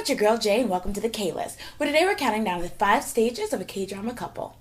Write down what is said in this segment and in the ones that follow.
it's your girl Jay and welcome to the K-List, where today we're counting down the 5 stages of a K-drama couple.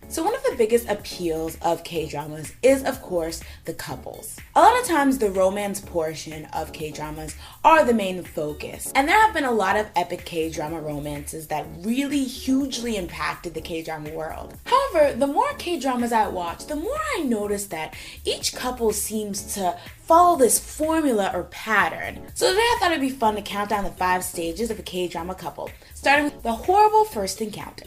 So one of the biggest appeals of K-dramas is, of course, the couples. A lot of times the romance portion of K-dramas are the main focus. And there have been a lot of epic K-drama romances that really hugely impacted the K-drama world. However, the more K-dramas I watch, the more I notice that each couple seems to follow this formula or pattern. So today I thought it'd be fun to count down the 5 stages of a K-drama couple, starting with the horrible first encounter.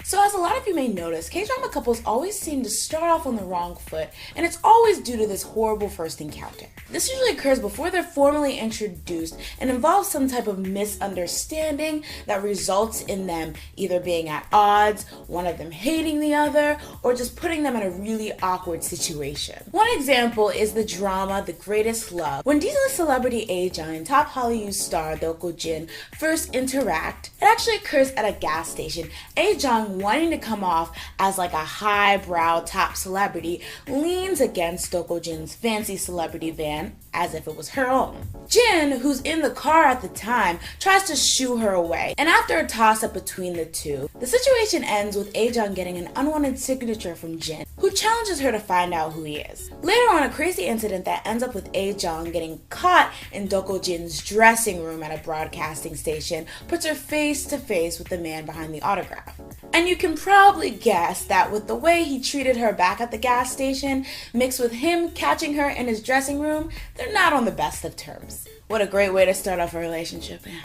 So as a lot of you may notice, K-drama couples always seem to start off on the wrong foot, and it's always due to this horrible first encounter. This usually occurs before they're formally introduced and involves some type of misunderstanding that results in them either being at odds, one of them hating the other, or just putting them in a really awkward situation. One example is the drama The Greatest Love. When D-list celebrity A-Jung and top Hallyu star Do-Jin first interact, it actually occurs at a gas station. A-Jung, wanting to come off as like a highbrow top celebrity, leans against Do-Jin's fancy celebrity van as if it was her own. Jin, who's in the car at the time, tries to shoo her away, and after a toss-up between the two, the situation ends with A-Jung getting an unwanted signature from Jin, who challenges her to find out who he is. Later on, a crazy incident that ends up with A-Jung getting caught in Do-Jin's dressing room at a broadcasting station puts her face to face with the man behind the autograph. And you can probably guess that with the way he treated her back at the gas station, mixed with him catching her in his dressing room, they're not on the best of terms. What a great way to start off a relationship, man.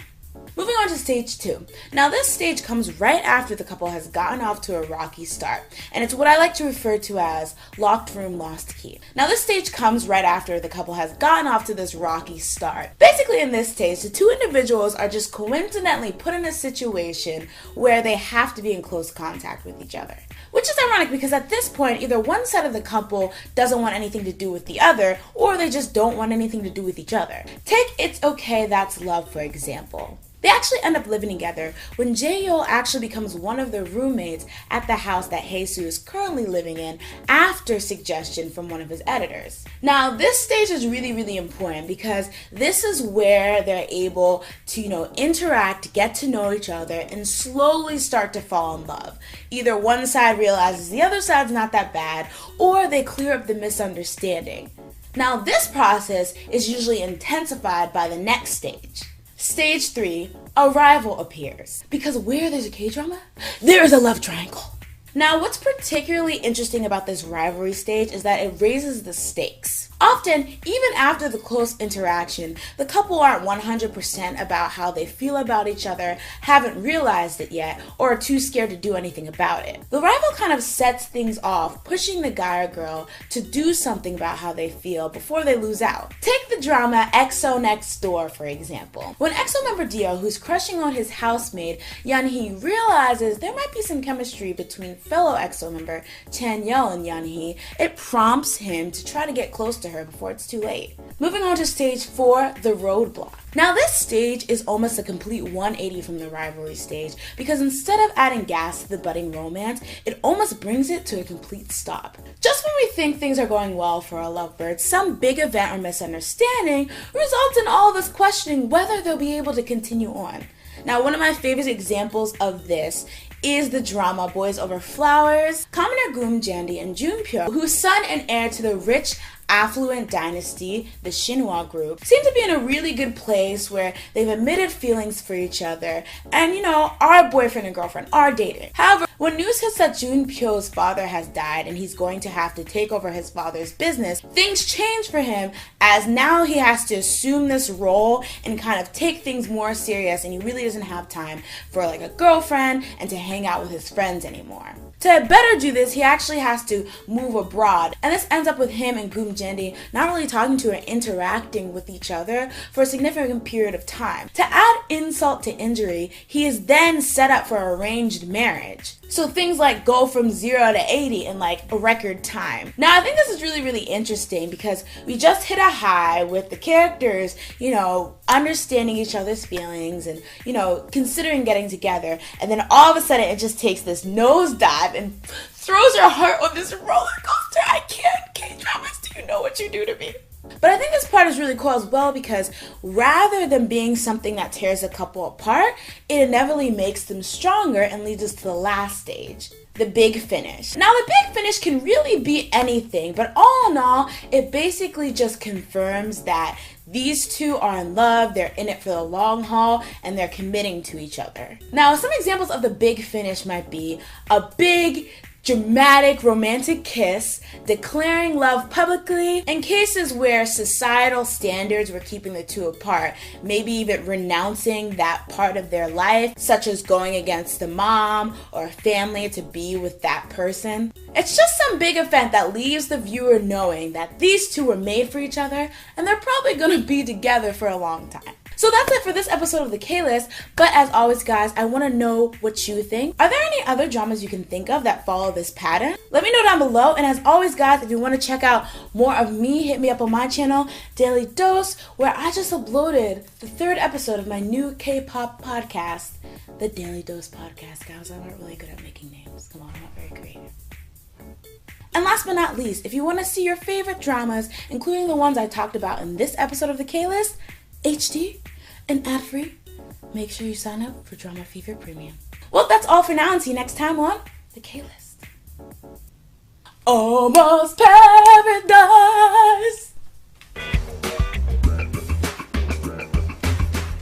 Moving on to stage 2. Now this stage comes right after the couple has gotten off to a rocky start, and it's what I like to refer to as locked room, lost key. Now this stage comes right after the couple has gotten off to this rocky start. Basically in this stage, the two individuals are just coincidentally put in a situation where they have to be in close contact with each other. Which is ironic because at this point, either one side of the couple doesn't want anything to do with the other, or they just don't want anything to do with each other. Take It's Okay, That's Love, for example. They actually end up living together when Jae-yeol actually becomes one of the roommates at the house that Hae-soo is currently living in after suggestion from one of his editors. Now, this stage is really important because this is where they're able to, interact, get to know each other, and slowly start to fall in love. Either one side realizes the other side's not that bad, or they clear up the misunderstanding. Now, this process is usually intensified by the next stage. Stage 3, a rival appears. Because where there's a K-drama, there is a love triangle. Now, what's particularly interesting about this rivalry stage is that it raises the stakes. Often, even after the close interaction, the couple aren't 100% about how they feel about each other, haven't realized it yet, or are too scared to do anything about it. The rival kind of sets things off, pushing the guy or girl to do something about how they feel before they lose out. Take the drama EXO Next Door, for example. When EXO member Dio, who's crushing on his housemate Yeonhee, realizes there might be some chemistry between fellow EXO member Chanyeol and Yeonhee, it prompts him to try to get close to her before it's too late. Moving on to stage 4, the roadblock. Now this stage is almost a complete 180 from the rivalry stage because instead of adding gas to the budding romance, it almost brings it to a complete stop. Just when we think things are going well for our lovebirds, some big event or misunderstanding results in all of us questioning whether they'll be able to continue on. Now, one of my favorite examples of this is the drama Boys Over Flowers. Commoner Goom Jandy and Junpyo, whose son and heir to the rich, affluent dynasty, the Shinhwa group, seem to be in a really good place where they've admitted feelings for each other and, our boyfriend and girlfriend are dating. However, when news hits that Junpyo's father has died and he's going to have to take over his father's business, things change for him as now he has to assume this role and kind of take things more serious, and he really doesn't have time for like a girlfriend and to hang out with his friends anymore. To better do this, he actually has to move abroad, and this ends up with him and Goom Jandy not really talking to or interacting with each other for a significant period of time. To add insult to injury, he is then set up for arranged marriage. So things like go from 0 to 80 in like a record time. Now I think this is really interesting because we just hit a high with the characters, understanding each other's feelings and, considering getting together. And then all of a sudden it just takes this nosedive and throws your heart on this roller coaster. I can't. K-dramas, do you know what you do to me? But I think this part is really cool as well because rather than being something that tears a couple apart, it inevitably makes them stronger and leads us to the last stage, the big finish. Now the big finish can really be anything, but all in all, it basically just confirms that these two are in love, they're in it for the long haul, and they're committing to each other. Now some examples of the big finish might be a big dramatic romantic kiss, declaring love publicly, in cases where societal standards were keeping the two apart, maybe even renouncing that part of their life, such as going against the mom or family to be with that person. It's just some big event that leaves the viewer knowing that these two were made for each other and they're probably gonna be together for a long time. So that's it for this episode of the K-List, but as always guys, I want to know what you think. Are there any other dramas you can think of that follow this pattern? Let me know down below, and as always guys, if you want to check out more of me, hit me up on my channel, Daily Dose, where I just uploaded the 3rd episode of my new K-pop podcast, the Daily Dose Podcast. Guys, I'm not really good at making names. Come on, I'm not very creative. And last but not least, if you want to see your favorite dramas, including the ones I talked about in this episode of the K-List, HD and ad-free, make sure you sign up for Drama Fever Premium. Well, that's all for now, and see you next time on the K-List. Almost paradise.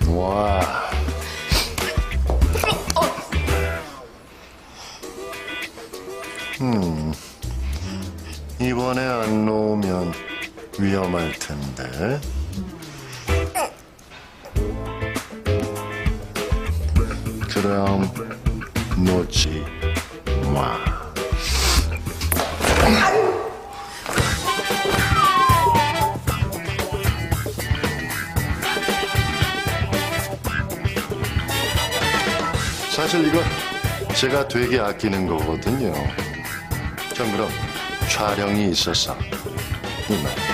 와. 이번에 안 놓으면 위험할 텐데. 그럼 놓지 마. 사실 이거 제가 되게 아끼는 거거든요. 전 그럼 촬영이 있어서 이만.